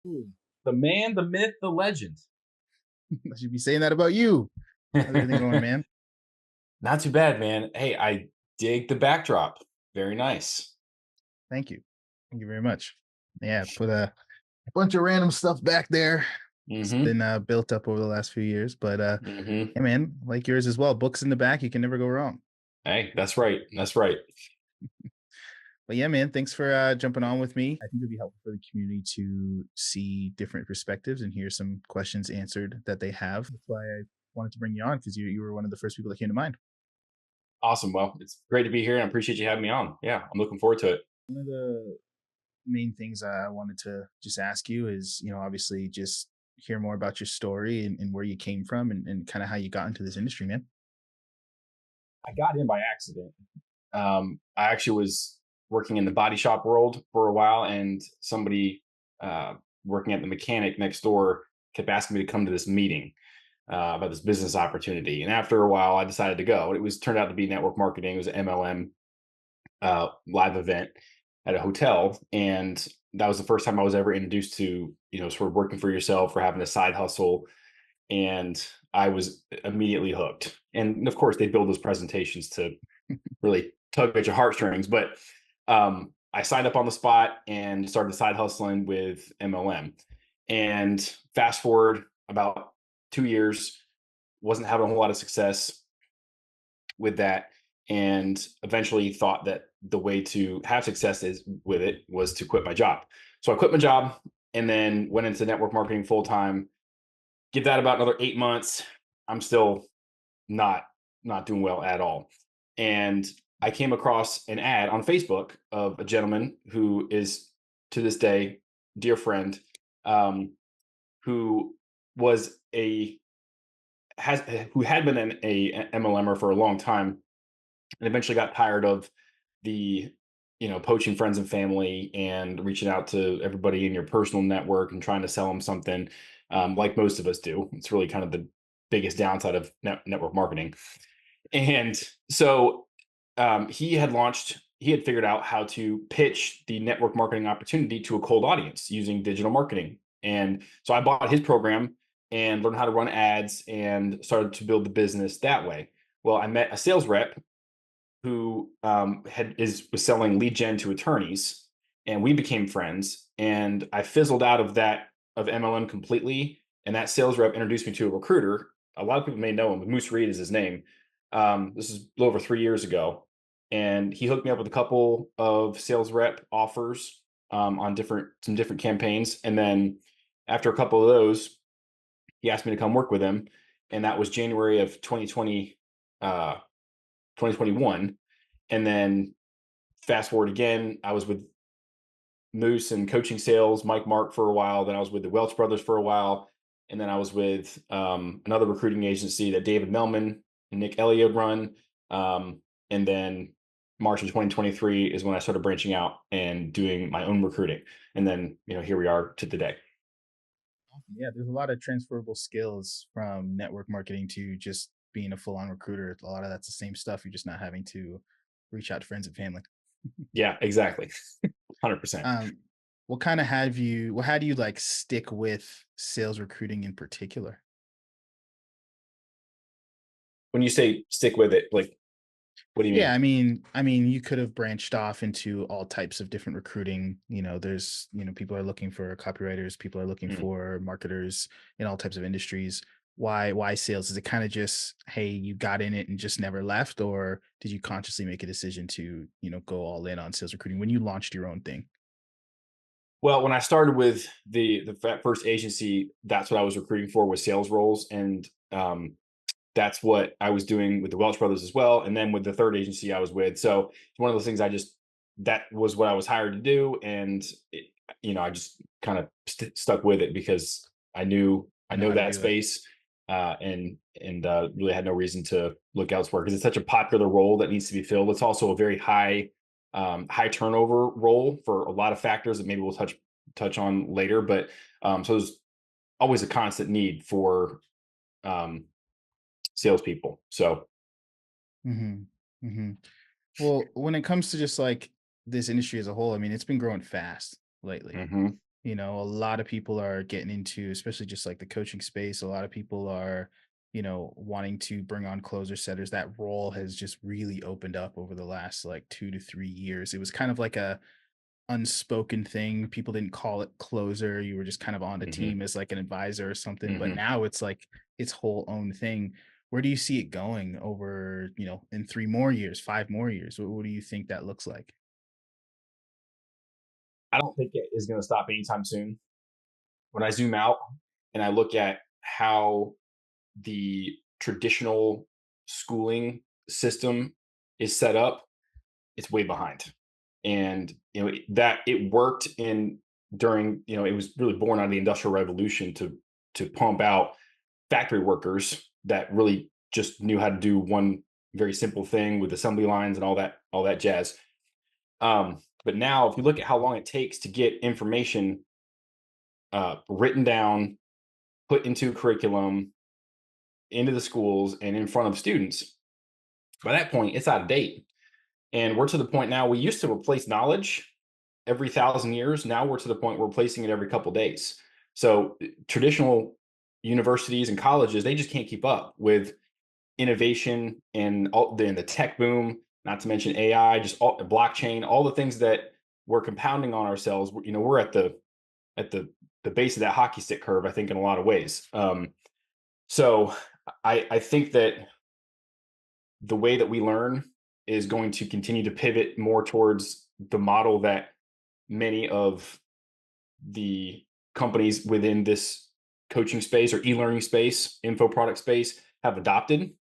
Ooh, The man, the myth, the legend. I should be saying that about you. How's everything going, man? Not too bad, man. Hey, I dig the backdrop. Very nice. Thank you. Thank you very much. Yeah, put a bunch of random stuff back there. It's Mhm. been built up over the last few years, but Mhm. hey, man, like yours as well. Books in the back, you can never go wrong. Hey, that's right. That's right. But yeah, man, thanks for jumping on with me. I think it'd be helpful for the community to see different perspectives and hear some questions answered that they have. That's why I wanted to bring you on because you were one of the first people that came to mind. Awesome. Well, it's great to be here and I appreciate you having me on. Yeah, I'm looking forward to it. One of the main things I wanted to just ask you is, obviously just hear more about your story and where you came from and kind of how you got into this industry, man. I got in by accident. I actually was working in the body shop world for a while, and somebody working at the mechanic next door kept asking me to come to this meeting about this business opportunity. And after a while, I decided to go. It was turned out to be network marketing. It was an MLM live event at a hotel, and that was the first time I was ever introduced to sort of working for yourself or having a side hustle. And I was immediately hooked. And of course, they build those presentations to really tug at your heartstrings. But I signed up on the spot and started side hustling with MLM. And fast forward about 2 years, wasn't having a whole lot of success with that, and eventually thought that the way to have success is with it was to quit my job. So I quit my job and then went into network marketing full time. Give that about another 8 months. I'm still not not doing well at all. And I came across an ad on Facebook of a gentleman who is to this day dear friend, um, who was a has who had been a MLMer for a long time and eventually got tired of the poaching friends and family and reaching out to everybody in your personal network and trying to sell them something, like most of us do. It's really kind of the biggest downside of network marketing. And so he had figured out how to pitch the network marketing opportunity to a cold audience using digital marketing. And so I bought his program and learned how to run ads and started to build the business that way. Well, I met a sales rep who was selling lead gen to attorneys, and we became friends. And I fizzled out of MLM completely. And that sales rep introduced me to a recruiter. A lot of people may know him. Moose Reed is his name. This is a little over 3 years ago, and he hooked me up with a couple of sales rep offers on some different campaigns. And then after a couple of those, he asked me to come work with him, and that was January of 2021. And then fast forward again, I was with Moose and coaching sales, Mike Mark for a while. Then I was with the Welch brothers for a while. And then I was with another recruiting agency that David Melman and Nick Elliott run. And then March of 2023 is when I started branching out and doing my own recruiting. And then, here we are to today. Yeah, there's a lot of transferable skills from network marketing to just being a full-on recruiter. A lot of that's the same stuff. You're just not having to reach out to friends and family. Yeah, exactly. 100%. um, what how do you like stick with sales recruiting in particular? When you say stick with it, like, what do you Yeah, mean? I mean, you could have branched off into all types of different recruiting. People are looking for copywriters, people are looking Mm. for marketers in all types of industries. Why sales? Is it kind of just, hey, you got in it and just never left, or did you consciously make a decision to, go all in on sales recruiting when you launched your own thing? Well, when I started with first agency, that's what I was recruiting for, was sales roles, and that's what I was doing with the Welch brothers as well, and then with the third agency I was with. So it's one of those things. That was what I was hired to do, and I just kind of stuck with it because I You know know how to that do it. space, and really had no reason to look elsewhere because it's such a popular role that needs to be filled. It's also a very high turnover role for a lot of factors that maybe we'll touch on later. But so there's always a constant need for um, salespeople. So Hmm. Hmm. Well, when it comes to just like this industry as a whole, I mean, it's been growing fast lately. mhm. A lot of people are getting into, especially just like the coaching space. A lot of people are, wanting to bring on closer setters. That role has just really opened up over the last like 2 to 3 years. It was kind of like a unspoken thing. People didn't call it closer. You were just kind of on the Hmm. team as like an advisor or something. But Hmm. now it's like its whole own thing. Where do you see it going over, in 3 more years, 5 more years? What do you think that looks like? I don't think it is going to stop anytime soon. When I zoom out and I look at how the traditional schooling system is set up, it's way behind. And that it worked in during, it was really born out of the industrial revolution to pump out factory workers that really just knew how to do one very simple thing with assembly lines and all that jazz. But now if you look at how long it takes to get information written down, put into curriculum, into the schools and in front of students, by that point it's out of date. And we're to the point now, we used to replace knowledge every 1,000 years. Now we're to the point we're replacing it every couple days. So traditional universities and colleges, they just can't keep up with innovation and the tech boom, not to mention AI, just all blockchain, all the things that we're compounding on ourselves. We're at the base of that hockey stick curve, I think, in a lot of ways. So I think that the way that we learn is going to continue to pivot more towards the model that many of the companies within this coaching space or e-learning space, info product space have adopted.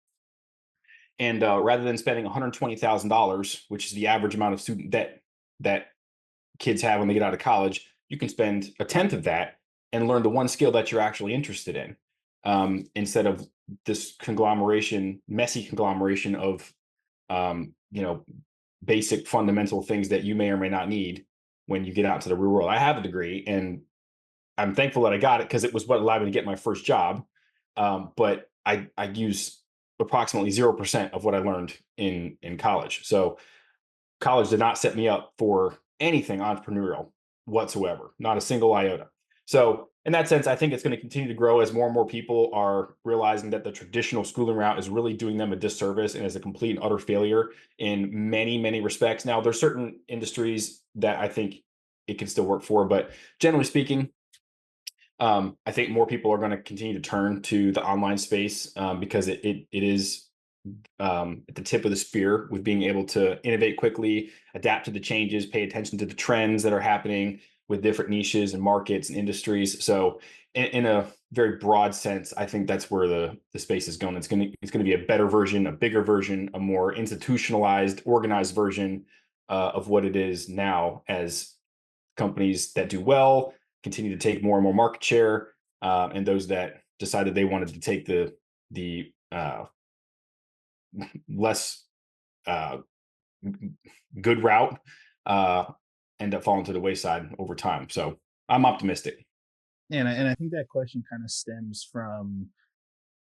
And rather than spending $120,000, which is the average amount of student debt that kids have when they get out of college, you can spend a tenth of that and learn the one skill that you're actually interested in, instead of this messy conglomeration of um, you know, basic fundamental things that you may or may not need when you get out to the real world. I have a degree, and I'm thankful that I got it because it was what allowed me to get my first job. But I use approximately 0% of what I learned in college. So college did not set me up for anything entrepreneurial whatsoever, not a single iota. So, in that sense, I think it's going to continue to grow as more and more people are realizing that the traditional schooling route is really doing them a disservice and is a complete and utter failure in many, many respects. Now, there's certain industries that I think it can still work for, but generally speaking, I think more people are going to continue to turn to the online space, because it is at the tip of the spear with being able to innovate quickly, adapt to the changes, pay attention to the trends that are happening with different niches and markets and industries. So, in a very broad sense, I think that's where the space is going. It's going to be a better version, a bigger version, a more institutionalized, organized version of what it is now, as companies that do well continue to take more and more market share, and those that decided they wanted to take the less uh, good route uh, end up falling to the wayside over time. So I'm optimistic. And I think that question kind of stems from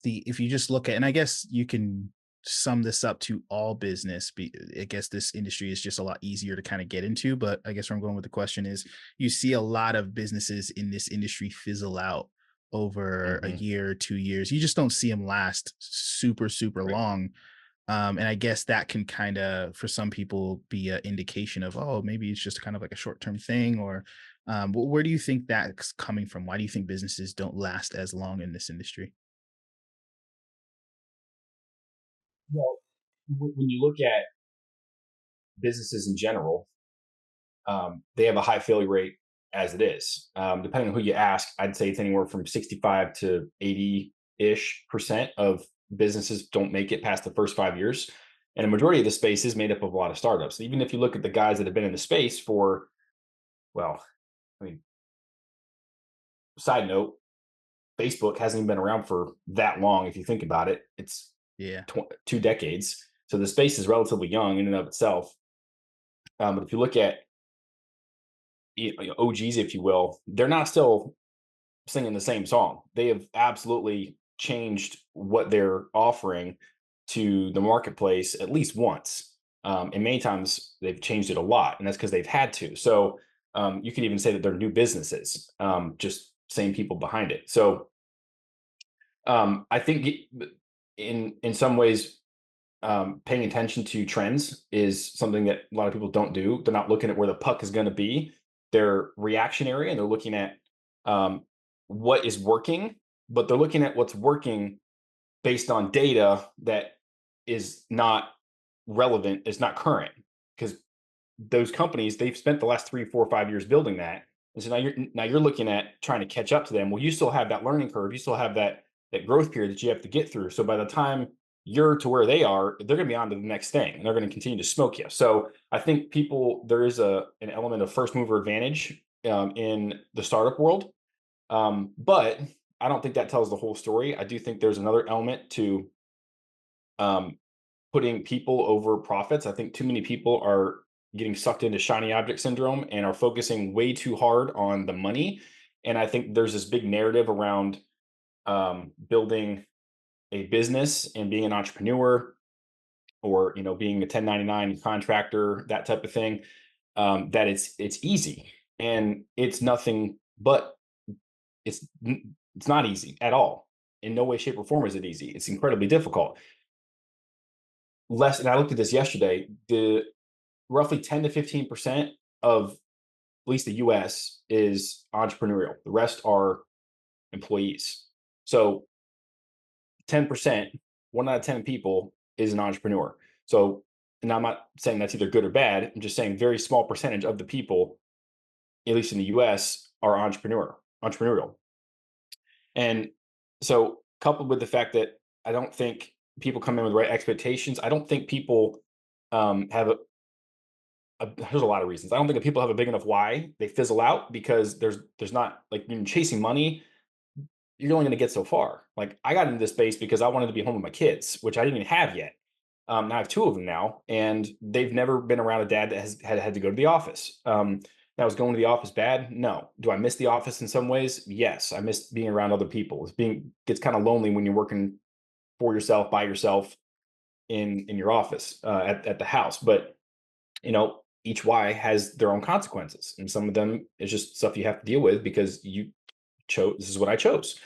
the if you just look at, and I guess you can sum this up to all business. I guess this industry is just a lot easier to kind of get into, but I guess where I'm going with the question is you see a lot of businesses in this industry fizzle out over a Hmm. year, 2 years. You just don't see them last super, super Right. long. And I guess that can kind of, for some people, be an indication of, oh, maybe it's just kind of like a short term thing. Or where do you think that's coming from? Why do you think businesses don't last as long in this industry? Well, when you look at businesses in general, they have a high failure rate as it is. Depending on who you ask, I'd say it's anywhere from 65 to 80-ish% of businesses don't make it past the first 5 years. And a majority of the space is made up of a lot of startups. Even if you look at the guys that have been in the space for, well, I mean, side note, Facebook hasn't even been around for that long. If you think about it, it's Yeah. 2 decades. So the space is relatively young in and of itself. But if you look at OGs, if you will, they're not still singing the same song. They have absolutely changed what they're offering to the marketplace at least once. And many times they've changed it a lot, and that's because they've had to. So You could even say that they're new businesses, just same people behind it. So I think in some ways, paying attention to trends is something that a lot of people don't do. They're not looking at where the puck is going to be. They're reactionary and they're looking at um, what is working, but they're looking at what's working based on data that is not relevant, is not current. Because those companies, they've spent the last 3, 4, 5 years building that. And so now you're looking at trying to catch up to them. Well, you still have that learning curve. You still have that growth period that you have to get through. So by the time you're to where they are, they're going to be on to the next thing, and they're going to continue to smoke you. So I think people there is an element of first mover advantage in the startup world, but I don't think that tells the whole story. I do think there's another element to um, putting people over profits. I think too many people are getting sucked into shiny object syndrome and are focusing way too hard on the money. And I think there's this big narrative around building a business and being an entrepreneur, or being a 1099 contractor, that type of thing. That it's easy, and it's nothing but it's not easy at all. In no way, shape, or form is it easy. It's incredibly difficult. Less, and I looked at this yesterday. The roughly 10 to 15% of at least the US is entrepreneurial. The rest are employees. So 10%, 1 out of 10 people is an entrepreneur. So, and I'm not saying that's either good or bad. I'm just saying very small percentage of the people, at least in the US, are entrepreneurial. And so, coupled with the fact that I don't think people come in with the right expectations, I don't think people have there's a lot of reasons. I don't think if people have a big enough why, they fizzle out because there's not, like, when you're chasing money, you're only going to get so far. Like, I got into this space because I wanted to be home with my kids, which I didn't even have yet. Now I have two of them now, and they've never been around a dad that has had to go to the office. Now, is going to the office bad? No. Do I miss the office in some ways? Yes. I miss being around other people. Gets kind of lonely when you're working for yourself, by yourself, in your office, at the house. But each why has their own consequences, and some of them is just stuff you have to deal with because you chose. This is what I chose.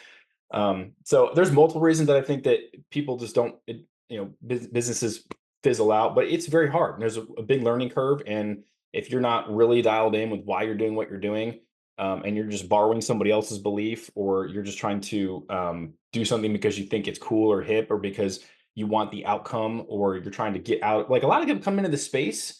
So there's multiple reasons that I think that people just don't, businesses fizzle out, but it's very hard. There's a big learning curve. And if you're not really dialed in with why you're doing what you're doing, and you're just borrowing somebody else's belief, or you're just trying to do something because you think it's cool or hip, or because you want the outcome, or you're trying to get out. Like, a lot of people come into this space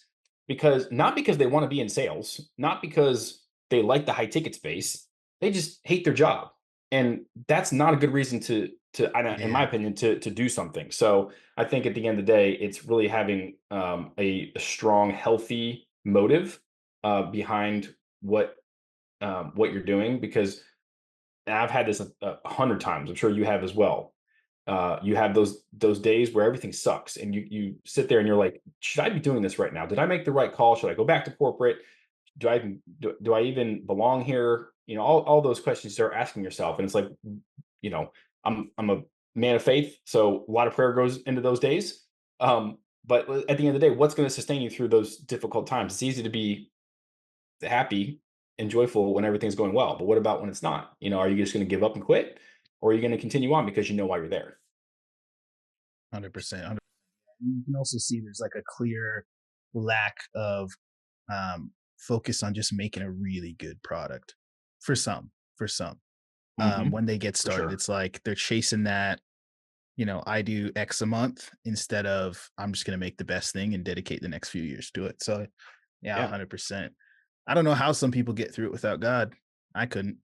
because not because they want to be in sales, not because they like the high ticket space, they just hate their job, and that's not a good reason in my Yeah, opinion, to do something. So I think at the end of the day, it's really having a strong, healthy motive behind what you're doing. Because and I've had this a hundred times. I'm sure you have as well. You have those days where everything sucks, and you sit there and you're like, should I be doing this right now? Did I make the right call? Should I go back to corporate? Do I even belong here? All those questions you start asking yourself, and it's like, you know, I'm a man of faith, so a lot of prayer goes into those days. But at the end of the day, what's going to sustain you through those difficult times? It's easy to be happy and joyful when everything's going well, but what about when it's not? Are you just going to give up and quit, or are you going to continue on because you know why you're there? 100%. You can also see there's like a clear lack of focus on just making a really good product for some. For some, Hmm. when they get For started, sure. it's like they're chasing that. I do X a month instead of I'm just going to make the best thing and dedicate the next few years to it. So, yeah, Yeah, 100%. I don't know how some people get through it without God. I couldn't.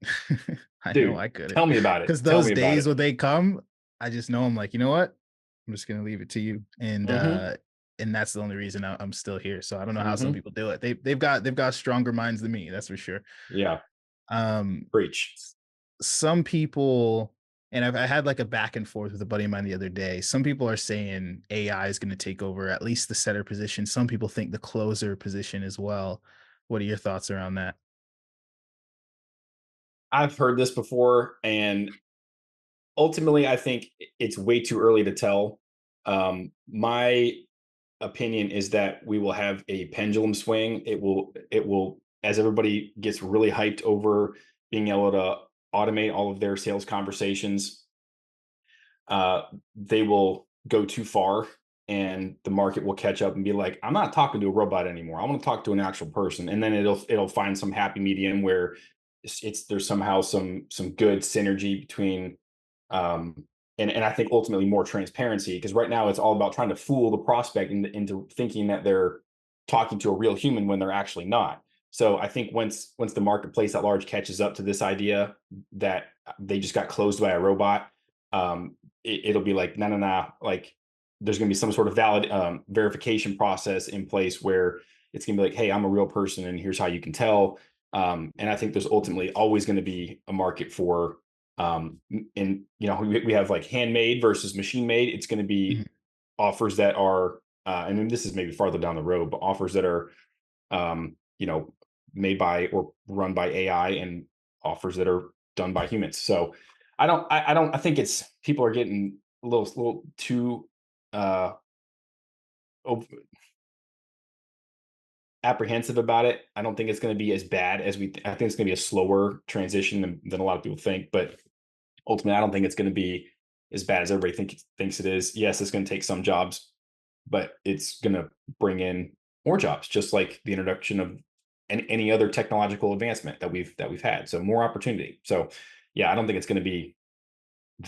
I know dude, I couldn't. tell me about it. Because Tell those me about days it. when they come, I just know I'm like, you know what? I'm just gonna leave it to you, Hmm. and that's the only reason I'm still here. So I don't know how some Hmm. people do it. They've got stronger minds than me. That's for sure. Yeah, Um, preach. some people, and I had like a back and forth with a buddy of mine the other day. Some people are saying AI is going to take over at least the setter position. Some people think the closer position as well. What are your thoughts around that? I've heard this before, and ultimately, I think it's way too early to tell. My opinion is that we will have a pendulum swing. It will as everybody gets really hyped over being able to automate all of their sales conversations, uh, they will go too far, and the market will catch up and be like, I'm not talking to a robot anymore. I want to talk to an actual person. And then it'll find some happy medium where it's there's somehow some good synergy between um and I think ultimately more transparency, because right now it's all about trying to fool the prospect into thinking that they're talking to a real human when they're actually not. So I think once the marketplace at large catches up to this idea that they just got closed by a robot, it'll be like, no, no, no, like there's going to be some sort of valid verification process in place where it's going to be like, hey, I'm a real person, and here's how you can tell. And I think there's ultimately always going to be a market for, and we have like handmade versus machine made. It's going to Mhm. be offers that are, and then this is maybe farther down the road, but offers that are, um, you know, made by or run by AI, and offers that are done by humans. So I think it's people are getting a little too uh ov- apprehensive about it. I don't think it's going to be as bad as I think it's going to be a slower transition than a lot of people think, but ultimately I don't think it's going to be as bad as everybody thinks it is. Yes, it's going to take some jobs, but it's going to bring in more jobs, just like the introduction of any other technological advancement that we've had. So more opportunity. So yeah, I don't think it's going to be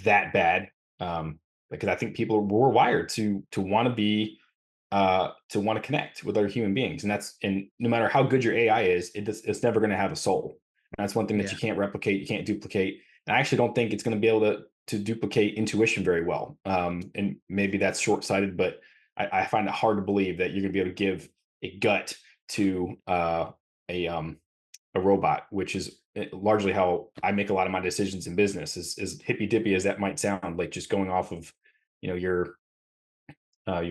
that bad, because I think people were wired to want to be to want to connect with other human beings, and no matter how good your AI is, it's never going to have a soul. And that's one thing that Yeah. you can't replicate, you can't duplicate. And I actually don't think it's going to be able to duplicate intuition very well. And maybe that's short sighted, but I find it hard to believe that you're going to be able to give a gut to a robot, which is largely how I make a lot of my decisions in business. As hippy dippy as that might sound, like just going off of you know your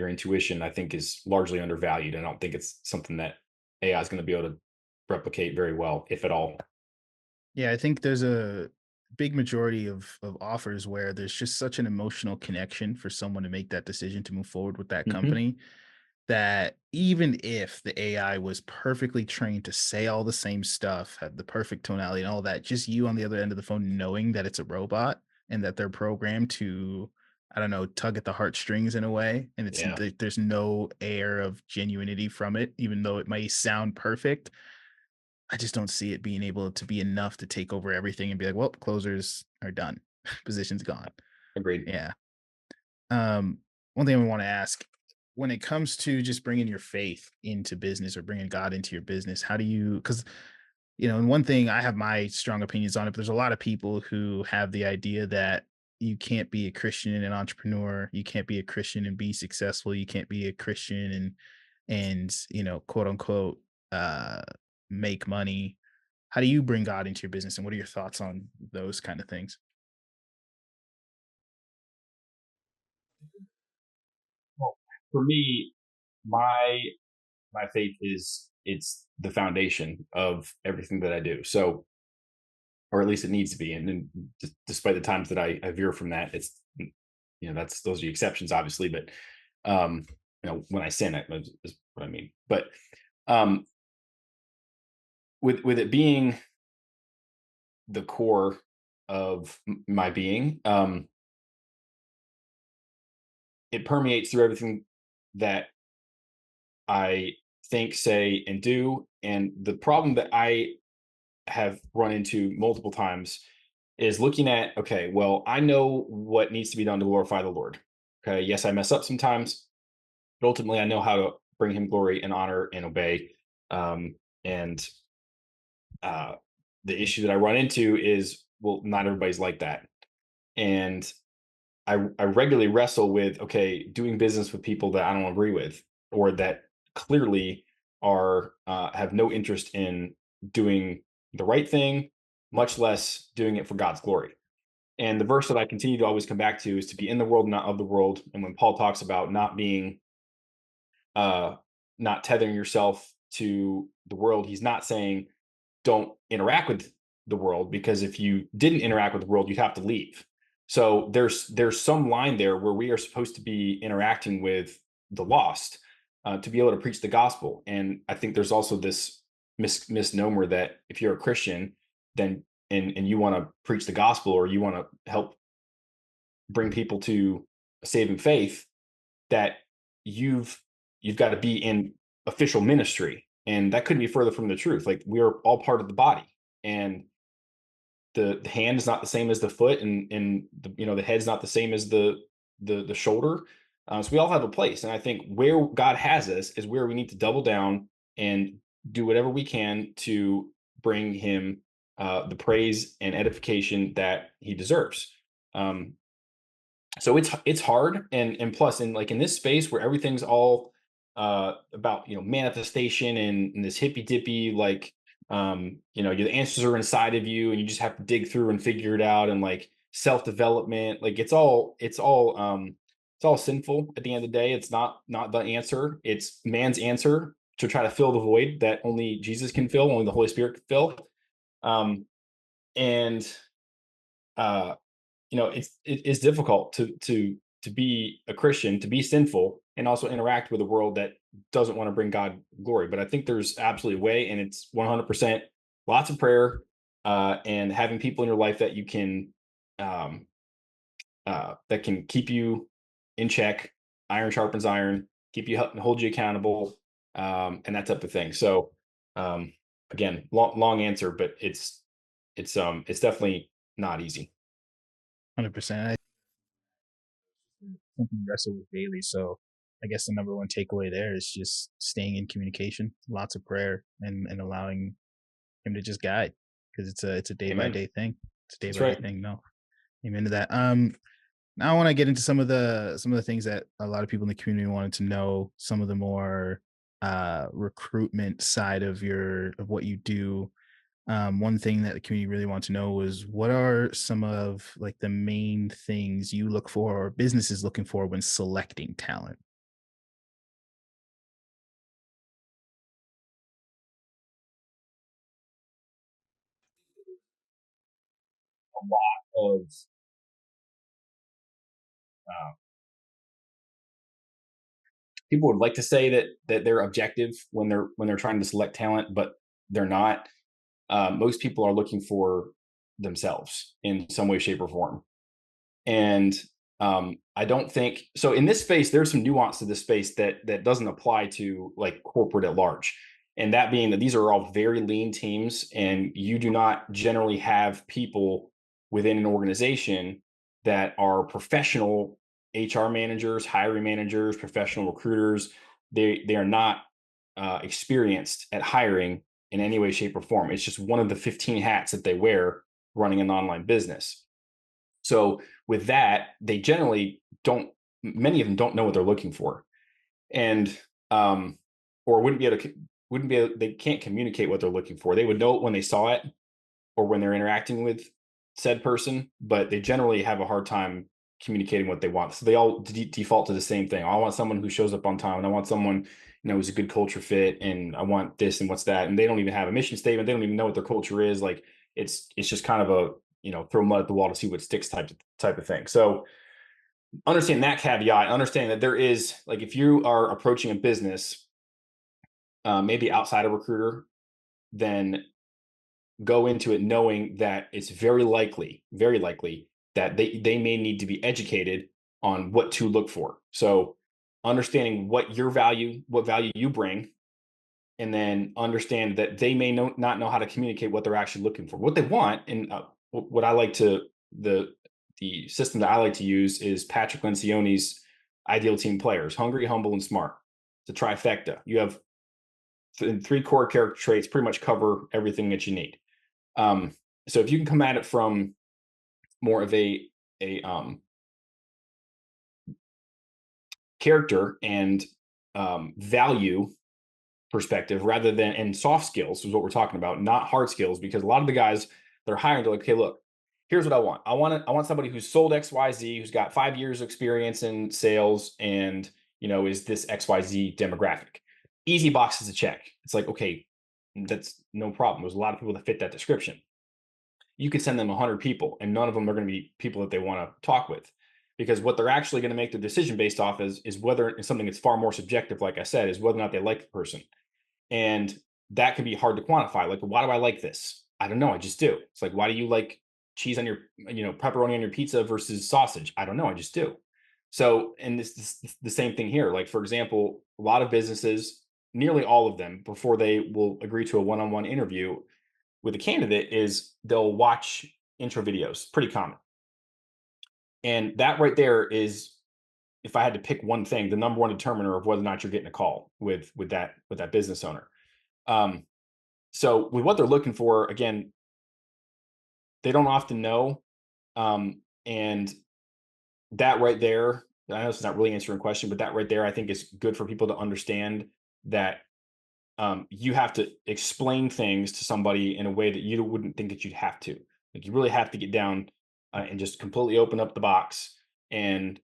intuition, I think is largely undervalued. I don't think it's something that AI is going to be able to replicate very well, if at all. Yeah, I think there's a big majority of offers where there's just such an emotional connection for someone to make that decision to move forward with that Hmm. company, that even if the AI was perfectly trained to say all the same stuff, have the perfect tonality and all that, just you on the other end of the phone knowing that it's a robot and that they're programmed to, I don't know, tug at the heartstrings in a way, and Yeah, there's no air of genuinity from it, even though it may sound perfect. I just don't see it being able to be enough to take over everything and be like, well, closers are done, position's gone. agreed. Yeah. One thing I want to ask, when it comes to just bringing your faith into business or bringing God into your business, how do you, because, and one thing I have my strong opinions on it, but there's a lot of people who have the idea that you can't be a Christian and an entrepreneur, you can't be a Christian and be successful, you can't be a Christian and quote unquote, uh, make money. How do you bring God into your business, and what are your thoughts on those kind of things? Well, for me, my my faith is it's the foundation of everything that I do. So, or at least it needs to be. And then, despite the times that I veer from that, it's that's those are the exceptions, obviously. But um, when I sin, is what I mean. But um, with it being the core of my being, it permeates through everything that I think, say, and do. And the problem that I have run into multiple times is looking at, okay, well, I know what needs to be done to glorify the Lord. Okay, yes, I mess up sometimes, but ultimately I know how to bring him glory and honor and obey. And uh, the issue that I run into is, well, not everybody's like that. And I regularly wrestle with, okay, doing business with people that I don't agree with, or that clearly are have no interest in doing the right thing, much less doing it for God's glory. And the verse that I continue to always come back to is to be in the world, not of the world. And when Paul talks about not being, uh, not tethering yourself to the world, he's not saying don't interact with the world, because if you didn't interact with the world, you'd have to leave. So there's some line there where we are supposed to be interacting with the lost, to be able to preach the gospel. And I think there's also this misnomer that if you're a Christian, then and you want to preach the gospel or you want to help bring people to a saving faith, that you've you've got to be in official ministry, and that couldn't be further from the truth. Like, we're all part of the body, and the hand is not the same as the foot, and the head's not the same as the shoulder. So we all have a place, and I think where God has us is where we need to double down and do whatever we can to bring Him the praise and edification that He deserves. Um, so it's hard, and plus, in like in this space where everything's all about manifestation and this hippy dippy, like the answers are inside of you and you just have to dig through and figure it out, and like self development, like it's all sinful at the end of the day. It's not the answer, it's man's answer to try to fill the void that only Jesus can fill, only the Holy Spirit can fill. Um and uh it's difficult to be a Christian, to be sinful, and also interact with a world that doesn't want to bring God glory. But I think there's absolutely a way, and it's 100% lots of prayer, and having people in your life that you can um, that can keep you in check. Iron sharpens iron, keep you hold you accountable, and that type of thing. So um, again, long answer, but it's definitely not easy. 100%. Something to wrestle with daily. So I guess the number one takeaway there is just staying in communication, lots of prayer, and allowing Him to just guide, because it's a day by Amen. day thing. It's a day That's by day right. thing. No, amen to that. Now I want to get into some of the things that a lot of people in the community wanted to know. Some of the more recruitment side of what you do. One thing that the community really want to know was, what are some of like the main things you look for or businesses looking for when selecting talent? A lot of uh, people would like to say that they're objective when they're trying to select talent, but they're not. Most people are looking for themselves in some way, shape, or form. And I don't think so. In this space, there's some nuance to this space that doesn't apply to like corporate at large. And that being that these are all very lean teams, and you do not generally have people within an organization that are professional HR managers, hiring managers, professional recruiters. They are not experienced at hiring in any way, shape, or form. It's just one of the 15 hats that they wear running an online business. So with that, they generally don't. Many of them don't know what they're looking for, and um, or wouldn't be able, they can't communicate what they're looking for. They would know it when they saw it or when they're interacting with said person, but they generally have a hard time communicating what they want. So they all default to the same thing. I want someone who shows up on time, and I want someone who's a good culture fit, and I want this and what's that. And they don't even have a mission statement. They don't even know what their culture is. Like, it's just kind of a throw mud at the wall to see what sticks type of thing. So understand that caveat. Understand that there is, like, if you are approaching a business, maybe outside a recruiter, then go into it knowing that it's very likely that they may need to be educated on what to look for. So understanding what value you bring, and then understand that they may not know how to communicate what they're actually looking for, what they want. And what I like to the system that I like to use is Patrick Lencioni's ideal team players: hungry, humble, and smart. It's a trifecta. You have three core character traits, pretty much cover everything that you need. Um, so if you can come at it from more of a character and value perspective, rather than, and soft skills is what we're talking about, not hard skills, because a lot of the guys they're hiring, they're like, okay, look, here's what I want. I want somebody who's sold XYZ, who's got 5 years experience in sales, and is this XYZ demographic. Easy boxes to check. It's like, okay, that's no problem. There's a lot of people that fit that description. You could send them 100 people, and none of them are going to be people that they want to talk with, because what they're actually going to make the decision based off is whether it's something that's far more subjective, like I said, is whether or not they like the person. And that can be hard to quantify. Like, why do I like this? I don't know. I just do. It's like, why do you like cheese on your, pepperoni on your pizza versus sausage? I don't know. I just do. So, and this the same thing here. Like, for example, a lot of businesses, nearly all of them, before they will agree to a one-on-one interview with a candidate, is they'll watch intro videos. Pretty common. And that right there is, if I had to pick one thing, the number one determiner of whether or not you're getting a call with that business owner. Um, so with what they're looking for, again, they don't often know. And that right there, I know it's not really answering a question, but that right there, I think is good for people to understand that you have to explain things to somebody in a way that you wouldn't think that you'd have to. Like, you really have to get down and just completely open up the box and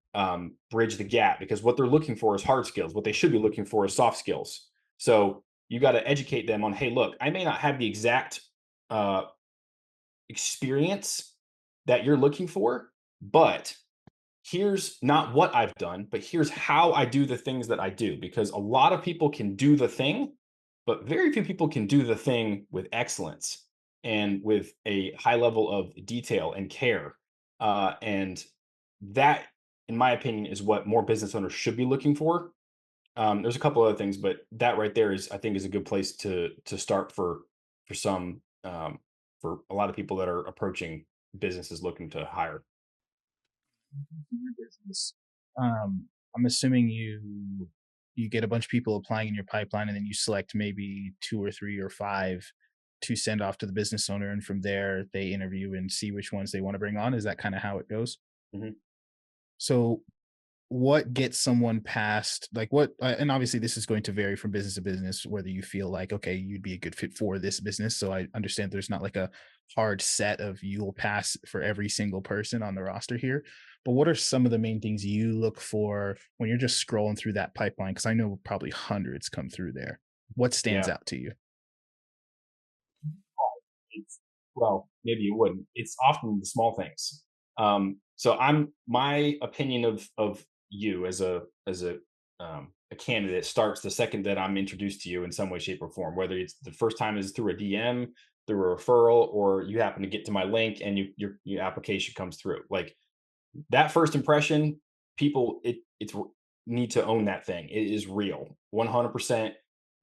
bridge the gap, because what they're looking for is hard skills. What they should be looking for is soft skills. So you got to educate them on, hey, look, I may not have the exact uh, experience that you're looking for, but here's not what I've done, but here's how I do the things that I do. Because a lot of people can do the thing, but very few people can do the thing with excellence and with a high level of detail and care. And that, in my opinion, is what more business owners should be looking for. There's a couple other things, but that right there is, I think, is a good place to start for some for a lot of people that are approaching businesses looking to hire. In your business, I'm assuming you get a bunch of people applying in your pipeline, and then you select maybe two or three or five to send off to the business owner, and from there they interview and see which ones they want to bring on. Is that kind of how it goes? Mhm. So what gets someone past, like, what and obviously this is going to vary from business to business, whether you feel like, okay, you'd be a good fit for this business. So I understand there's not like a hard set of you'll pass for every single person on the roster here, but what are some of the main things you look for when you're just scrolling through that pipeline, because I know probably hundreds come through there? What stands Yeah. out to you? It's, well, maybe you wouldn't. It's often the small things. So I'm my opinion of you as a candidate starts the second that I'm introduced to you in some way, shape, or form. Whether it's the first time is through a DM, through a referral, or you happen to get to my link and your application comes through. Like, that first impression, people, need to own that thing. It is real. 100%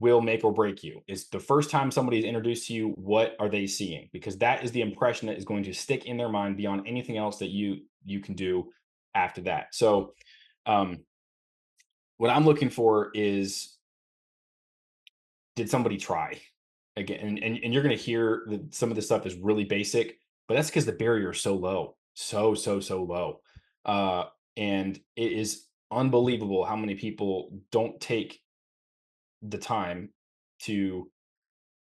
will make or break you. It's the first time somebody is introduced to you, what are they seeing? Because that is the impression that is going to stick in their mind beyond anything else that you can do after that. So um what I'm looking for is, did somebody try? Again, and you're going to hear that some of this stuff is really basic, but that's because the barrier is so low, so low. uh and it is unbelievable how many people don't take the time to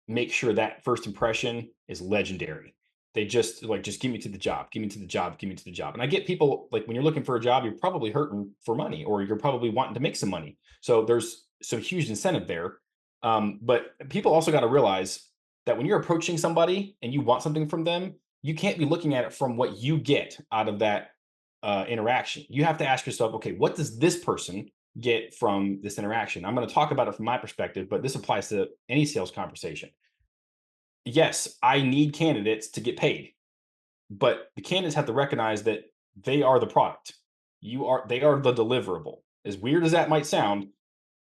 make sure that first impression is legendary. They just like, just give me to the job, give me to the job, give me to the job. And I get people, like, when you're looking for a job, you're probably hurting for money, or you're probably wanting to make some money. So there's some huge incentive there. But people also got to realize that when you're approaching somebody and you want something from them, you can't be looking at it from what you get out of that interaction. You have to ask yourself, okay, what does this person get from this interaction? I'm going to talk about it from my perspective, but this applies to any sales conversation. Yes, I need candidates to get paid, but the candidates have to recognize that they are the product. They are the deliverable. As weird as that might sound,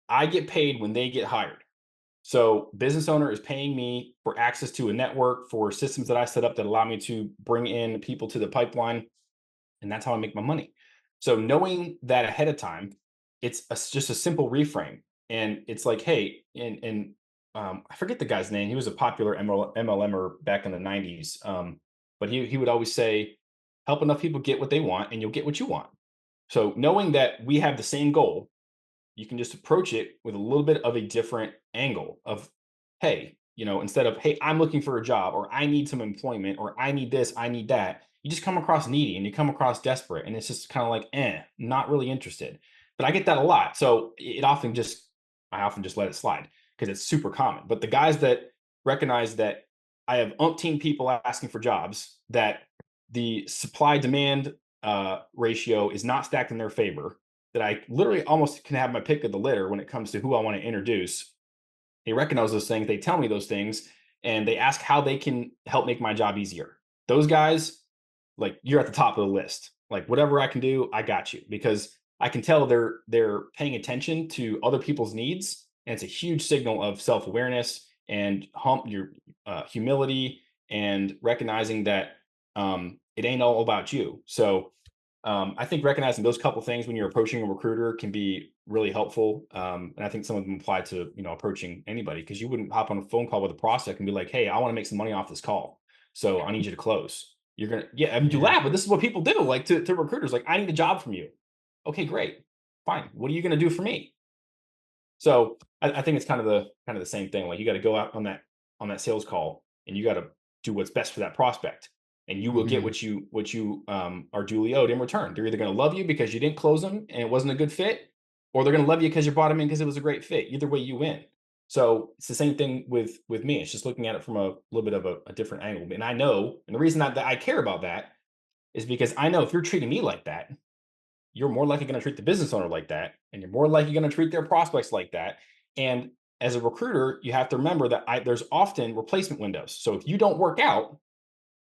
I get paid when they get hired. So business owner is paying me for access to a network, for systems that I set up that allow me to bring in people to the pipeline, and that's how I make my money. So knowing that ahead of time, just a simple reframe, and it's like, hey, and I forget the guy's name. He was a popular MLMer back in the '90s, but he would always say, "Help enough people get what they want, and you'll get what you want." So knowing that we have the same goal, you can just approach it with a little bit of a different angle of, hey, instead of, hey, I'm looking for a job, or I need some employment, or I need this, I need that. You just come across needy and you come across desperate. And it's just kind of like, not really interested. But I get that a lot. So I often just let it slide because it's super common. But the guys that recognize that I have umpteen people asking for jobs, that the supply demand ratio is not stacked in their favor, that I literally almost can have my pick of the litter when it comes to who I want to introduce, They recognize those things. They tell me those things, and they ask how they can help make my job easier. Those guys, like, you're at the top of the list. Like, whatever I can do, I got you, because I can tell they're paying attention to other people's needs, and it's a huge signal of self awareness and your humility, and recognizing that it ain't all about you. So I think recognizing those couple things when you're approaching a recruiter can be really helpful. And I think some of them apply to, approaching anybody, because you wouldn't hop on a phone call with a prospect and be like, "Hey, I want to make some money off this call, so I need you to close." You're gonna, yeah, I mean, you Yeah. laugh, but this is what people do. Like, to recruiters, like, "I need a job from you." Okay, great, fine. What are you gonna do for me? So I think it's kind of the same thing. Like, you got to go out on that sales call, and you got to do what's best for that prospect, and you will get Mhm. what you are duly owed in return. They're either going to love you because you didn't close them and it wasn't a good fit, or they're going to love you because you brought them in because it was a great fit. Either way, you win. So it's the same thing with me. It's just looking at it from a little bit of a different angle. And I know, and the reason that I care about that is because I know if you're treating me like that, you're more likely going to treat the business owner like that, and you're more likely going to treat their prospects like that. And as a recruiter, you have to remember that there's often replacement windows. So if you don't work out,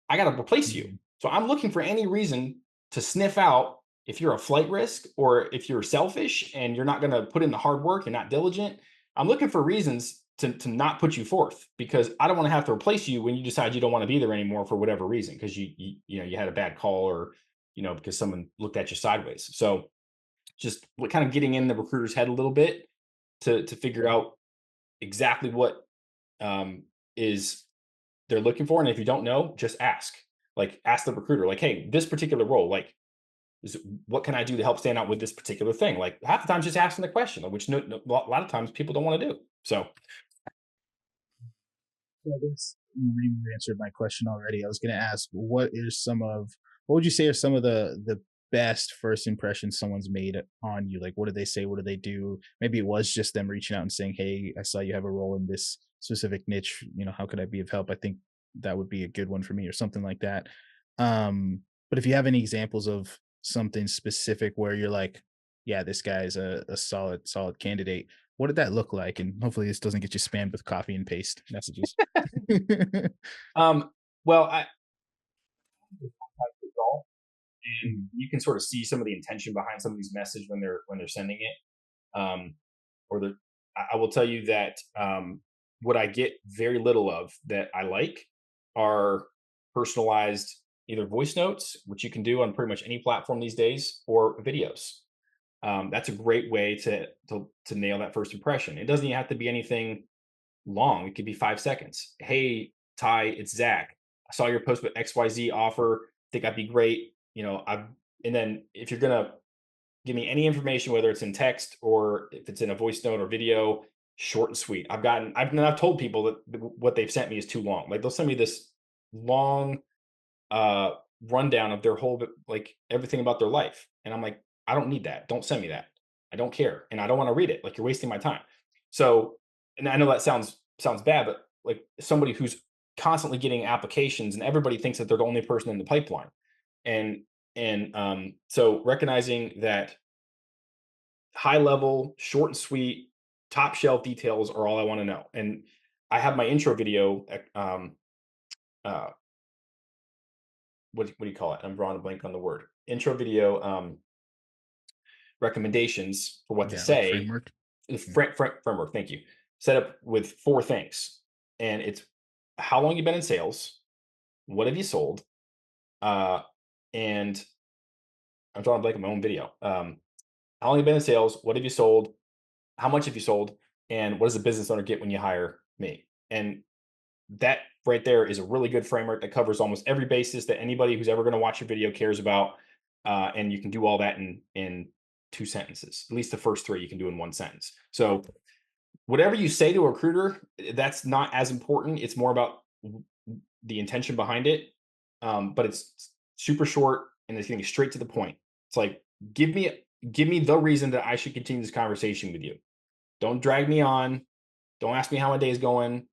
I got to replace you. Mhm. So I'm looking for any reason to sniff out if you're a flight risk, or if you're selfish and you're not going to put in the hard work and not diligent. I'm looking for reasons to not put you forth, because I don't want to have to replace you when you decide you don't want to be there anymore for whatever reason, because you had a bad call, or because someone looked at you sideways. So just what kind of getting in the recruiter's head a little bit to figure out exactly what um, is they're looking for. And if you don't know, just ask. Like, ask the recruiter, like, "Hey, this particular role, like, what can I do to help stand out with this particular thing?" Like, half the time, just asking the question, which a lot of times people don't want to do. So, So I guess you answered my question already. I was going to ask, what would you say are some of the best first impressions someone's made on you? Like, what did they say? What did they do? Maybe it was just them reaching out and saying, "Hey, I saw you have a role in this specific niche. How could I be of help?" I think that would be a good one for me, or something like that. But if you have any examples of something specific where you're like, "Yeah, this guy's a solid candidate," what did that look like? And hopefully this doesn't get you spammed with copy and paste messages. um, well, I and Mhm. you can sort of see some of the intention behind some of these messages when they're sending it. Or the I will tell you that what I get very little of that I like are personalized, either voice notes, which you can do on pretty much any platform these days, or videos. That's a great way to nail that first impression. It doesn't even have to be anything long. It could be 5 seconds. "Hey, Ty, it's Zach. I saw your post with XYZ offer. Think I'd be great. I've." And then if you're gonna give me any information, whether it's in text or if it's in a voice note or video, short and sweet. I've told people that what they've sent me is too long. Like, they'll send me this long uh rundown of their whole, like, everything about their life, and I'm like, I don't need that. Don't send me that. I don't care, and I don't want to read it. Like, you're wasting my time. So, and I know that sounds bad, but like, somebody who's constantly getting applications, and everybody thinks that they're the only person in the pipeline. And and um so recognizing that high level, short and sweet, top shelf details are all I want to know. And I have my intro video. Uh, what do you call it? I'm drawing a blank on the word. Intro video recommendations for what to Yeah, like say. framework. Yeah. Framework. Thank you. Set up with four things, and it's how long you've been in sales, what have you sold, uh, and I'm drawing a blank on my own video. How long have you been in sales? What have you sold? How much have you sold? And what does a business owner get when you hire me? And that right there is a really good framework that covers almost every basis that anybody who's ever going to watch your video cares about. And you can do all that in 2 sentences. At least the first three you can do in 1 sentence. So whatever you say to a recruiter, that's not as important. It's more about the intention behind it. But it's super short, and it's getting straight to the point. It's like, give me the reason that I should continue this conversation with you. Don't drag me on. Don't ask me how my day is going.